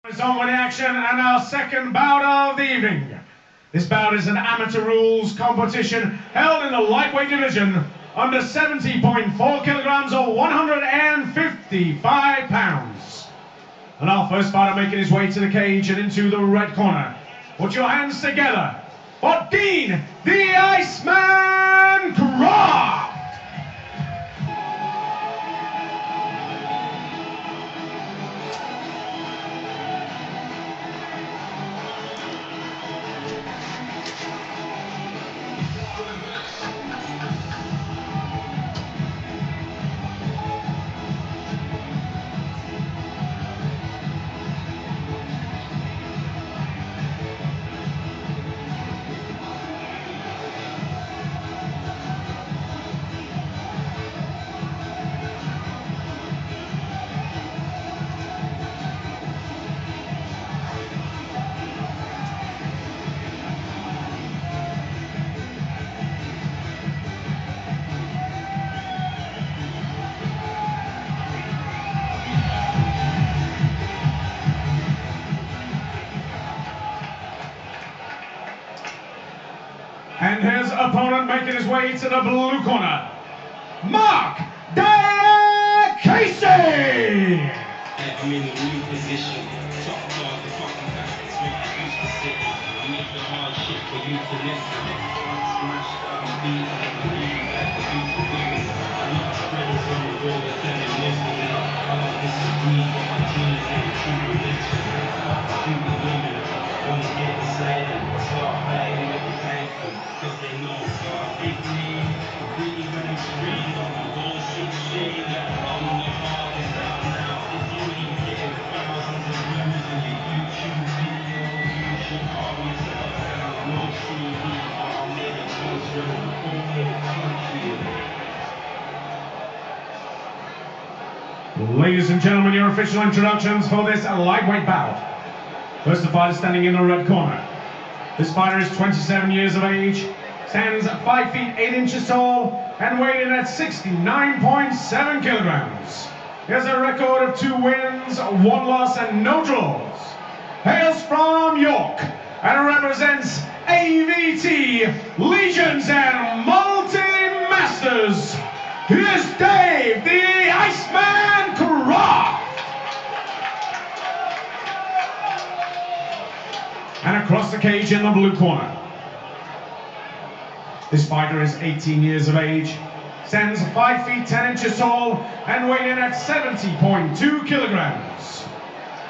It's on with the action and our second bout of the evening. This bout is an amateur rules competition held in the lightweight division under 70.4 kilograms or 155 pounds. And our first fighter making his way to the cage and into the red corner. Put your hands together for Dean the Iceman Croft. And his opponent making his way to the blue corner, Marc Diakiese! I'm in a new position. Top guard, the fucking tactics make it used to sit. I make the hard shit for you to listen. Smash, beat, back to do the things. Not spreaders on the road, they're telling listening. I like disagree, my teams ain't true religion. Stupid women, wanna get excited. Start fighting with the painful, cause they know it's our big team. Really when I'm stream, don't shoot shade. I'm the hardest out now. If you ain't getting thousands of views in your YouTube video, you should always have found no CD. All made it comes from the whole country. Ladies and gentlemen, your official introductions for this lightweight bout. First, the fighter standing in the red corner. This fighter is 27 years of age, stands 5 feet 8 inches tall, and weighed in at 69.7 kilograms. He has a record of 2 wins, 1 loss, and no draws. Hails from York and represents AVT, Legions, and Multi-Masters. Here's Dave the Iceman Croft. And across the cage in the blue corner. This fighter is 18 years of age, stands 5 feet 10 inches tall, and weighed in at 70.2 kilograms.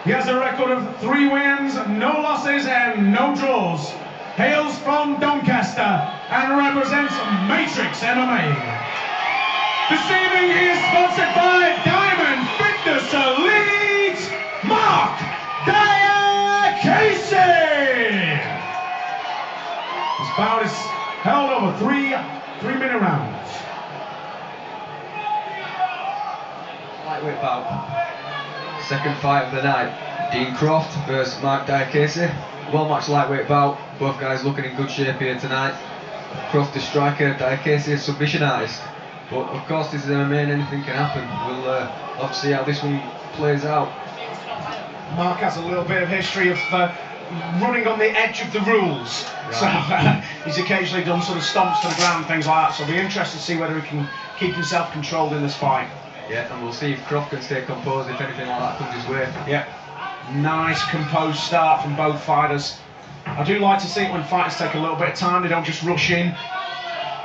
He has a record of 3 wins, no losses, and no draws. Hails from Doncaster and represents Matrix MMA. This evening he is sponsored by Diamond Fitness Elite, Marc Diakiese. This bout is held over 3-minute rounds. Lightweight bout. Second fight of the night. Dean Croft versus Marc Diakiese. Well-matched lightweight bout. Both guys looking in good shape here tonight. Croft is striker, Diakiese is submission artist. But of course this is MMA and anything can happen. We'll have to see how this one plays out. Marc has a little bit of history of running on the edge of the rules. Right. So he's occasionally done sort of stomps to the ground, things like that. So it'll be interesting to see whether he can keep himself controlled in this fight. Yeah, and we'll see if Croft can stay composed if anything like that comes his way. Yeah, nice composed start from both fighters. I do like to see it when fighters take a little bit of time, they don't just rush in.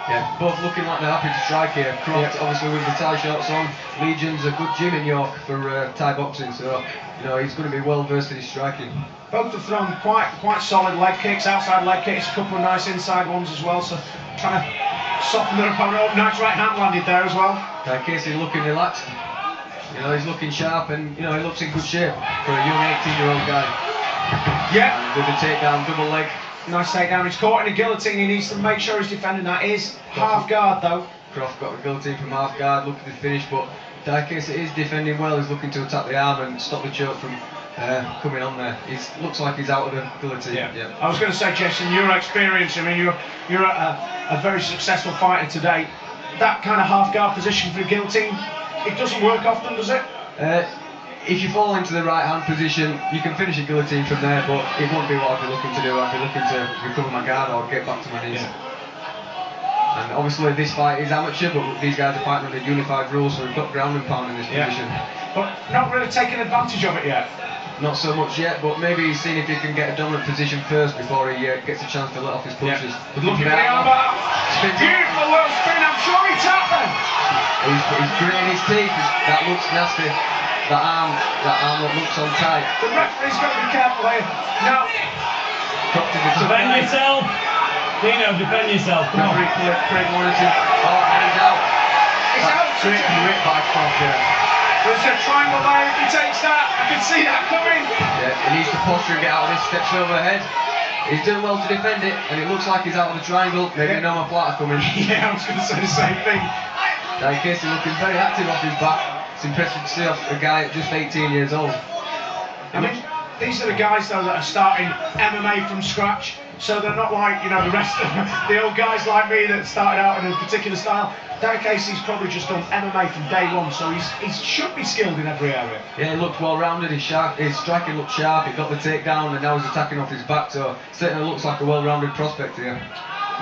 Yeah, both looking like they're happy to strike here. Croft obviously with the tie shorts on. Legion's a good gym in York for Thai boxing, so you know he's going to be well versed in his striking. Both have thrown quite solid leg kicks, outside leg kicks, a couple of nice inside ones as well, so trying to soften their opponent up. Nice right hand landed there as well. Diakiese looking relaxed. You know, he's looking sharp and you know he looks in good shape for a young 18-year-old guy. Yeah. And with the takedown, double leg. Nice takedown. He's caught in a guillotine. He needs to make sure he's defending that. Is half guard though. Croft got the guillotine from half guard, looking to finish, but Diakiese is defending well. He's looking to attack the arm and stop the choke from coming on there. Looks like he's out of the guillotine. Yeah. I was going to say, Jason, your experience. I mean, you're a very successful fighter today. That kind of half guard position for a guillotine, it doesn't work often, does it? if you fall into the right hand position, you can finish a guillotine from there, but it won't be what I'd be looking to do. I'd be looking to recover my guard or get back to my knees. And obviously this fight is amateur, but these guys are fighting under unified rules, so we've got ground and pound in this position. But not really taking advantage of it yet. Not so much yet, but maybe he's seeing if he can get a dominant position first before he gets a chance to let off his punches. Looking at the armbar. Beautiful little spin, I'm sure he tapped them. He's gritting his teeth. That looks nasty. That arm that looks on tight. The referee's got to be careful here. Now, defend yourself. Dino, defend yourself. Come on. Craig Warrington. Oh, and he's out. It's out. Great grip by Croft here. There's a triangle there. If he takes that, I can see that coming. Yeah, he needs to posture and get out of this. Steps over the head. He's doing well to defend it, and it looks like he's out of the triangle. Maybe no more Plata coming. Yeah, I was going to say the same thing. Diakiese looking very active off his back. It's impressive to see off a guy at just 18 years old. I mean, these are the guys though that are starting MMA from scratch, so they're not like, you know, the rest of the old guys like me that started out in a particular style. Diakiese's probably just done MMA from day one, so he should be skilled in every area. Yeah, he looked well rounded, his striking looked sharp, he got the takedown and now he's attacking off his back, so certainly looks like a well rounded prospect here.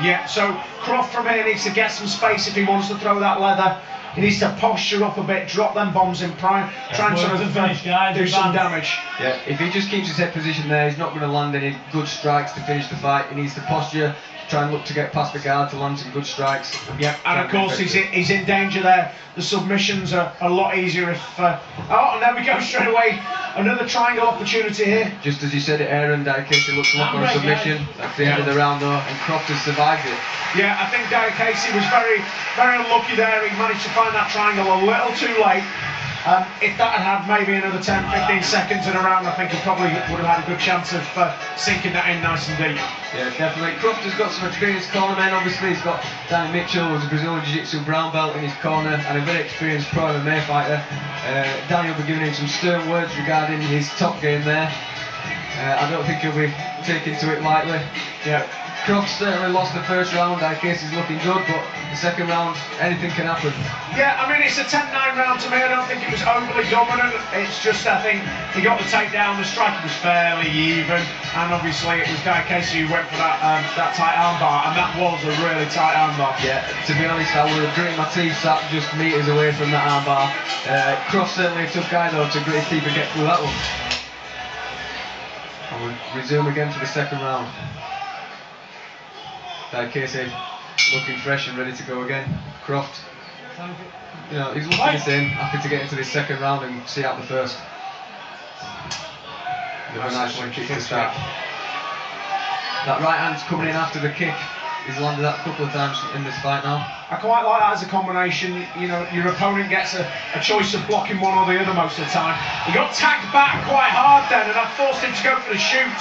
Yeah, so Croft from here needs to get some space if he wants to throw that leather. He needs to posture up a bit, drop them bombs in prime, try and sort of do some damage. Yeah, if he just keeps his head position there, he's not going to land any good strikes to finish the fight. He needs to posture, try and look to get past the guard to land some good strikes. Yeah, and of course he's in danger there. The submissions are a lot easier if... oh, and there we go straight away. Another triangle opportunity here. Just as you said it, Aaron, Diakiese looks to look for a submission. That's the end of the round though, and Croft has survived it. Yeah, I think Diakiese was very, very unlucky there. He managed to find that triangle a little too late. If that had maybe another 10-15 seconds in a round, I think he probably would have had a good chance of sinking that in nice and deep. Yeah, definitely. Croft has got some experienced cornermen, obviously. He's got Danny Mitchell, who's a Brazilian Jiu-Jitsu brown belt in his corner, and a very experienced pro MMA fighter. Danny will be giving him some stern words regarding his top game there. I don't think he'll be taking to it lightly. Yeah. Croft certainly lost the first round. Diakiese is looking good, but the second round, anything can happen. Yeah, I mean, it's a 10-9 round to me. I don't think it was overly dominant. It's just, I think, he got the takedown. The striking was fairly even, and obviously it was Diakiese who went for that tight armbar, and that was a really tight armbar. Yeah, to be honest, I would have gritted my teeth sat just meters away from that armbar. Croft certainly a tough guy though to grit his teeth and get through that one. And we'll resume again for the second round. Diakiese looking fresh and ready to go again. Croft, you know, he's looking the same, happy to get into this second round and see out the first. Another nice one kick to start. That right hand's coming in after the kick. He's landed that a couple of times in this fight now. I quite like that as a combination. You know, your opponent gets a choice of blocking one or the other most of the time. He got tagged back quite hard then, and that forced him to go for the shoot.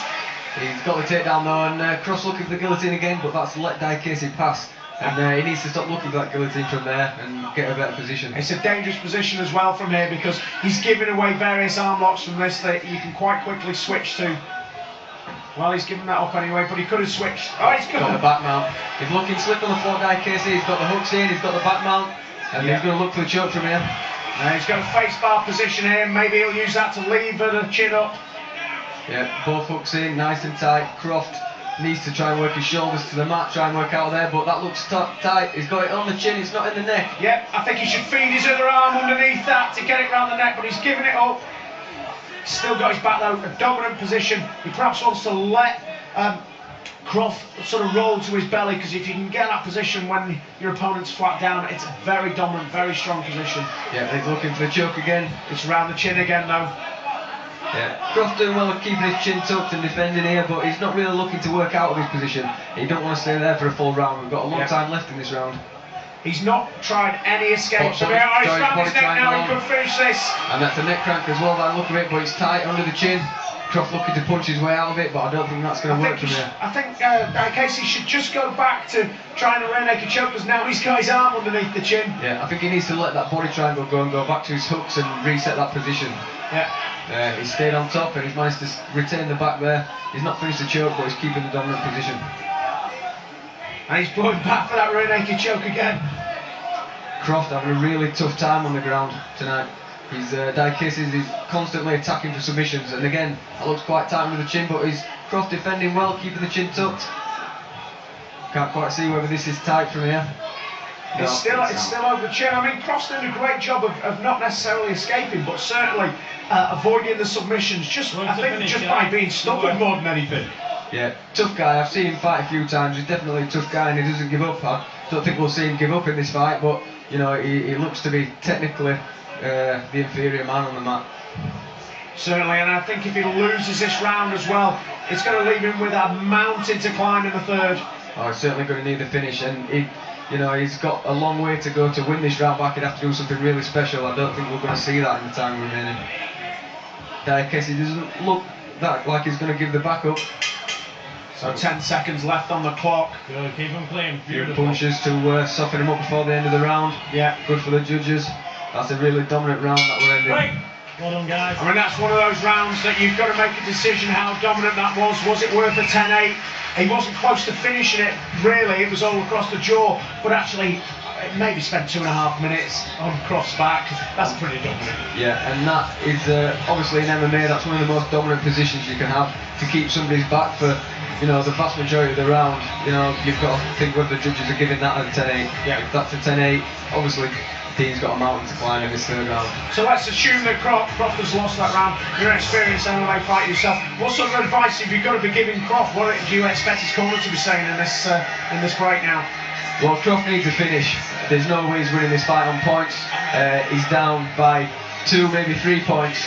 He's got the takedown though, and Cross looking for the guillotine again, but that's let Diakiese pass. And he needs to stop looking for that guillotine from there and get a better position. It's a dangerous position as well from here because he's giving away various arm locks from this that you can quite quickly switch to. Well, he's given that up anyway, but he could have switched. Oh, he's got the back mount. He's looking slick on the floor, Diakiese. He's got the hooks in, he's got the back mount, and he's going to look for the choke from here. Now he's got a face bar position here. Maybe he'll use that to lever the chin up. Yeah, both hooks in, nice and tight. Croft needs to try and work his shoulders to the mat, try and work out there, but that looks tight. He's got it on the chin, it's not in the neck. Yep, I think he should feed his other arm underneath that to get it round the neck, but he's giving it up. Still got his back though, a dominant position. He perhaps wants to let Croft sort of roll to his belly, because if you can get that position when your opponent's flat down, it's a very dominant, very strong position. Yeah, he's looking for the choke again. It's round the chin again though. Yeah, Croft doing well at keeping his chin tucked and defending here, but he's not really looking to work out of his position. He don't want to stay there for a full round. We've got a long time left in this round. He's not tried any escapes. He's found his neck now, he could finish this. And that's a neck crank as well by the look of it, but it's tight under the chin. Croft looking to punch his way out of it, but I don't think that's going to work from here. I think Diakiese should just go back to trying to rear naked choke, because now he's got his arm underneath the chin. Yeah, I think he needs to let that body triangle go and go back to his hooks and reset that position. Yeah. He's stayed on top and he's managed to retain the back there. He's not finished the choke, but he's keeping the dominant position. And he's blowing back for that rear naked choke again. Croft having a really tough time on the ground tonight. Diakiese is constantly attacking for submissions, and again, that looks quite tight under the chin, but is Croft defending well, keeping the chin tucked? Can't quite see whether this is tight from here. No, It's still over the chin. I mean, Croft's doing a great job of not necessarily escaping, but certainly avoiding the submissions. I think just by being stubborn more than anything. Yeah, tough guy. I've seen him fight a few times. He's definitely a tough guy, and he doesn't give up. I don't think we'll see him give up in this fight, but you know, he looks to be technically the inferior man on the mat. Certainly, and I think if he loses this round as well, it's going to leave him with a mountain to climb in the third. Oh, he's certainly going to need the finish, and he's got a long way to go to win this round back. He'd have to do something really special. I don't think we're going to see that in the time remaining. Diakiese doesn't look like he's going to give the back up. So 10 seconds left on the clock. Good, keep him clean. Few Beautiful. punches to soften him up before the end of the round. Yeah. Good for the judges. That's a really dominant round that we're ending. Right. Well done, guys. I mean, that's one of those rounds that you've got to make a decision how dominant that was. Was it worth a 10-8? He wasn't close to finishing it, really. It was all across the jaw. But actually, maybe spent 2.5 minutes on cross back. That's pretty dominant. Yeah, and that is obviously in MMA, that's one of the most dominant positions you can have, to keep somebody's back for, you know, the vast majority of the round. You know, you've got to think whether the judges are giving that a 10-8. Yeah. If that's a 10-8, obviously Dean's got a mountain to climb in this third round. So let's assume that Croft has lost that round. You're an experienced MMA fighter yourself. What sort of advice have you got to be giving Croft? What do you expect his corner to be saying in this break now? Well, Croft needs a finish. There's no way he's winning this fight on points. He's down by 2, maybe 3 points.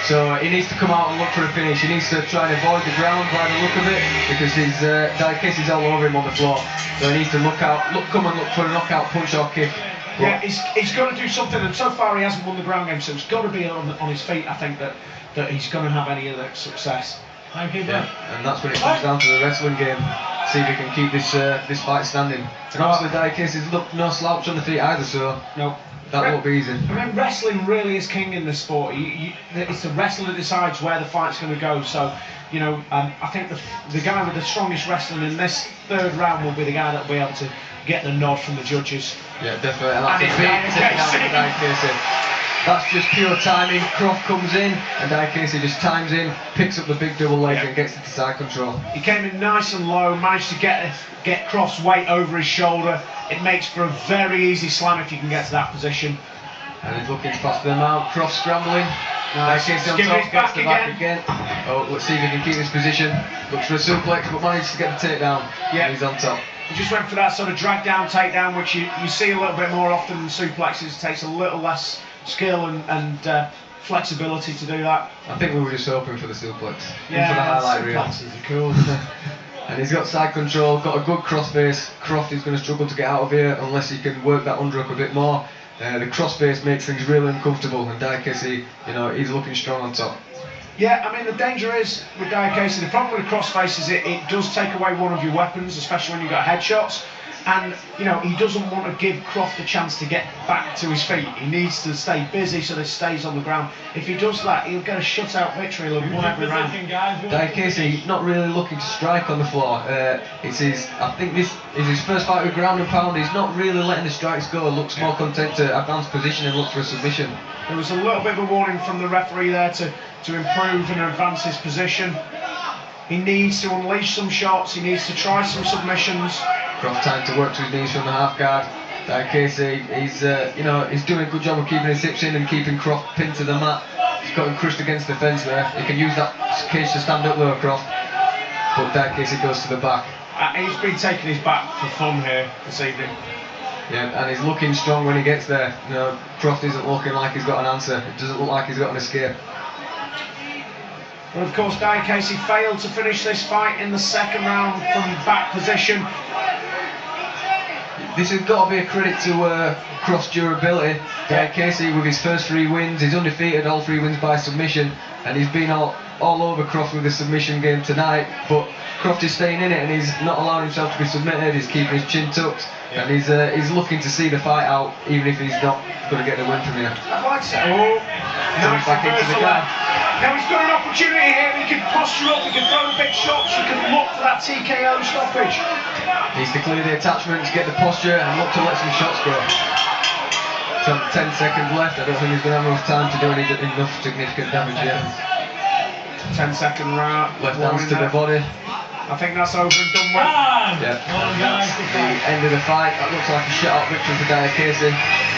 So he needs to come out and look for a finish. He needs to try and avoid the ground by the look of it, because Diakiese's all over him on the floor. So he needs to come and look for a knockout punch or kick. Yeah, he's got to do something, and so far he hasn't won the ground game, so it's got to be on his feet, I think, that he's going to have any of that success. Thank you, Yeah, and that's when it comes down to the wrestling game. See if he can keep this fight standing. And obviously Diakiese's no slouch on the feet either, so No. that won't be easy. I mean, wrestling really is king in this sport. It's the wrestler that decides where the fight's going to go. So, you know, I think the guy with the strongest wrestling in this third round will be the guy that will be able to get the nod from the judges. Yeah, definitely. And that's And a it's big takedown Diakiese. for Diakiese. That's just pure timing. Croft comes in, and Diakiese just times in, picks up the big double leg, Yeah. and gets it to side control. He came in nice and low, managed to get Croft's weight over his shoulder. It makes for a very easy slam if you can get to that position. And he's looking to pass them out. Croft scrambling. Diakiese on Give top, it gets back the back again. Oh, let's see if he can keep his position. Looks for a suplex, but manages to get the takedown. Yeah. And he's on top. He just went for that sort of drag down, takedown, which you see a little bit more often than suplexes. It takes a little less skill and flexibility to do that. I think we were just hoping for the suplex. Yeah, for the highlight reel. suplexes are cool. And he's got side control, got a good crossface. Croft is going to struggle to get out of here unless he can work that underhook a bit more. The crossface makes things really uncomfortable, and Diakiese, you know, he's looking strong on top. Yeah, I mean, the danger is with Diakiese, the problem with the crossface is it does take away one of your weapons, especially when you've got headshots. And, you know, he doesn't want to give Croft a chance to get back to his feet. He needs to stay busy so that he stays on the ground. If he does that, he'll get a shutout victory. He'll have won every round. Diakiese not really looking to strike on the floor. I think this is his first fight with ground and pound. He's not really letting the strikes go. Looks more content to advance position and look for a submission. There was a little bit of a warning from the referee there to improve and advance his position. He needs to unleash some shots. He needs to try some submissions. Croft time to work to his knees from the half guard. Diakiese, he's doing a good job of keeping his hips in and keeping Croft pinned to the mat. He's got him crushed against the fence there. He can use that cage to stand up though, Croft. But Diakiese goes to the back. He's been taking his back for fun here this evening. Yeah, and he's looking strong when he gets there. You know, Croft isn't looking like he's got an answer. It doesn't look like he's got an escape. Well, of course, Diakiese failed to finish this fight in the second round from back position. This has got to be a credit to Croft's durability. Diakiese, with his first 3 wins, he's undefeated, all 3 wins by submission, and he's been all over Croft with the submission game tonight. But Croft is staying in it, and he's not allowing himself to be submitted. He's keeping his chin tucked, and he's looking to see the fight out, even if he's not going to get the win from here. I'd like to say, nice back into the reversal guard. there. Now he's got an opportunity here. He can posture up, he can throw big shots, he can look for that TKO stoppage. Needs to clear the attachments, get the posture, and look to let some shots go. 10 seconds left. I don't think he's going to have enough time to do enough significant damage yet. 10-second round. Left hands to the body. I think that's over and done with. Yep. And that's the end of the fight. That looks like a shutout victory for Diakiese. In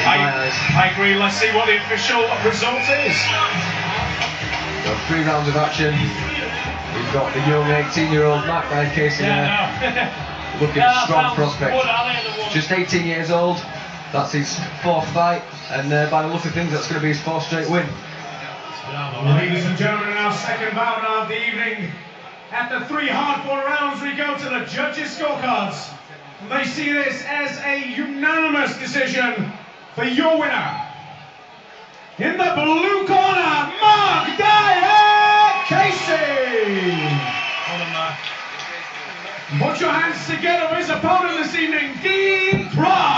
my eyes. I agree. Let's see what the official result is. So 3 rounds of action. We've got the young 18-year-old Marc Diakiese there. Looking a strong prospect. Just 18 years old. That's his 4th fight. And by the look of things, that's going to be his 4th straight win. Ladies and gentlemen, in our second bout of the evening, at the 3 hard-fought rounds, we go to the judges' scorecards. They see this as a unanimous decision for your winner. In the blue corner, Marc Diakiese. Put your hands together for his opponent this evening, Dean Cross.